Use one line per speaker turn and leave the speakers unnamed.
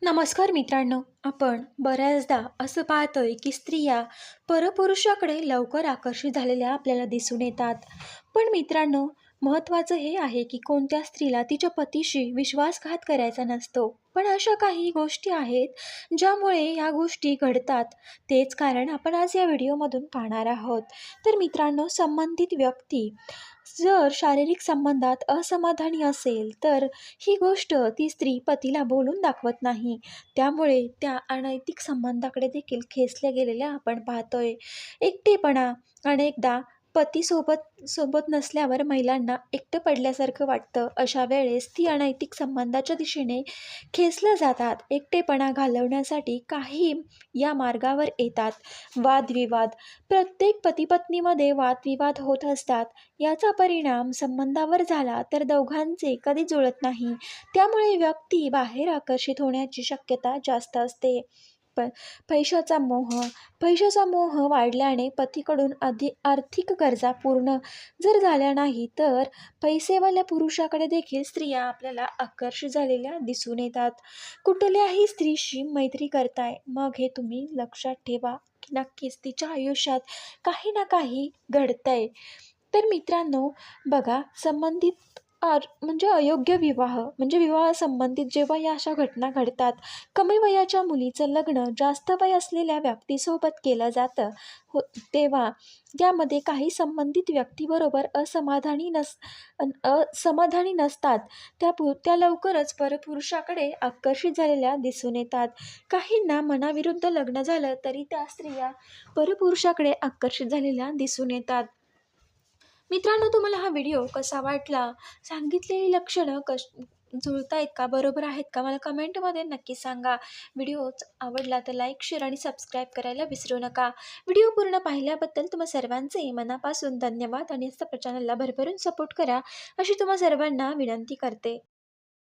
नमस्कार मित्रांनो, आपण बऱ्याचदा असं पाहतोय की स्त्रिया परपुरुषाकडे लवकर आकर्षित झालेल्या आपल्याला दिसून येतात. पण मित्रांनो, महत्त्वाचं हे आहे की कोणत्या स्त्रीला तिच्या पतीशी विश्वासघात करायचा नसतो. पण अशा काही गोष्टी आहेत ज्यामुळे या गोष्टी घडतात. तेच कारण आपण आज या व्हिडिओमधून पाहणार आहोत. तर मित्रांनो, संबंधित व्यक्ती जर शारीरिक संबंधात असमाधानी असेल तर ही गोष्ट ती स्त्री पतीला बोलून दाखवत नाही. त्यामुळे त्या अनैतिक संबंधाकडे देखील खेचल्या गेलेल्या आपण पाहतोय. एकटेपणा अनेकदा सोबत नसल्यावर महिलांना एकटं पडल्यासारखं वाटतं. अशा वेळेस ती अनैतिक संबंधाच्या दिशेने खेचल्या जातात. एकटेपणा घालवण्यासाठी काही या मार्गावर येतात. वादविवाद. प्रत्येक पती-पत्नीमध्ये वादविवाद होत असतात. याचा परिणाम संबंधावर झाला तर दोघांचे कधी जुळत नाही. त्यामुळे व्यक्ती बाहेर आकर्षित होण्याची शक्यता जास्त असते. प पैशाचा मोह. पैशाचा मोह वाढल्याने पतीकडून आर्थिक गरजा पूर्ण जर झाल्या नाही तर पैसेवाल्या पुरुषाकडे देखील स्त्रिया आपल्याला आकर्षित झालेल्या दिसून येतात. कुठल्याही स्त्रीशी मैत्री करताय मग हे तुम्ही लक्षात ठेवा की नक्कीच तिच्या आयुष्यात काही ना काही घडतंय. तर मित्रांनो, बघा, संबंधित म्हणजे अयोग्य विवाह म्हणजे विवाहासंबंधित जेव्हा या अशा घटना घडतात, कमी वयाच्या मुलीचं लग्न जास्त वय असलेल्या व्यक्तीसोबत केलं जातं तेव्हा यामध्ये काही संबंधित व्यक्तीबरोबर असमाधानी नसतात. त्या लवकरच परपुरुषाकडे आकर्षित झालेल्या दिसून येतात. काहींना मनाविरुद्ध लग्न झालं तरी त्या स्त्रिया परपुरुषाकडे आकर्षित झालेल्या दिसून येतात. मित्रांनो, तुम्हाला हा व्हिडिओ कसा वाटला? सांगितलेली लक्षणं जुळतायत का? बरोबर आहेत का? मला कमेंटमध्ये नक्की सांगा. व्हिडिओ आवडला तर लाईक, शेअर आणि सबस्क्राईब करायला विसरू नका. व्हिडिओ पूर्ण पाहिल्याबद्दल तुम्हा सर्वांचे मनापासून धन्यवाद आणि चॅनलला भरभरून सपोर्ट करा, अशी तुम्हा सर्वांना विनंती करते.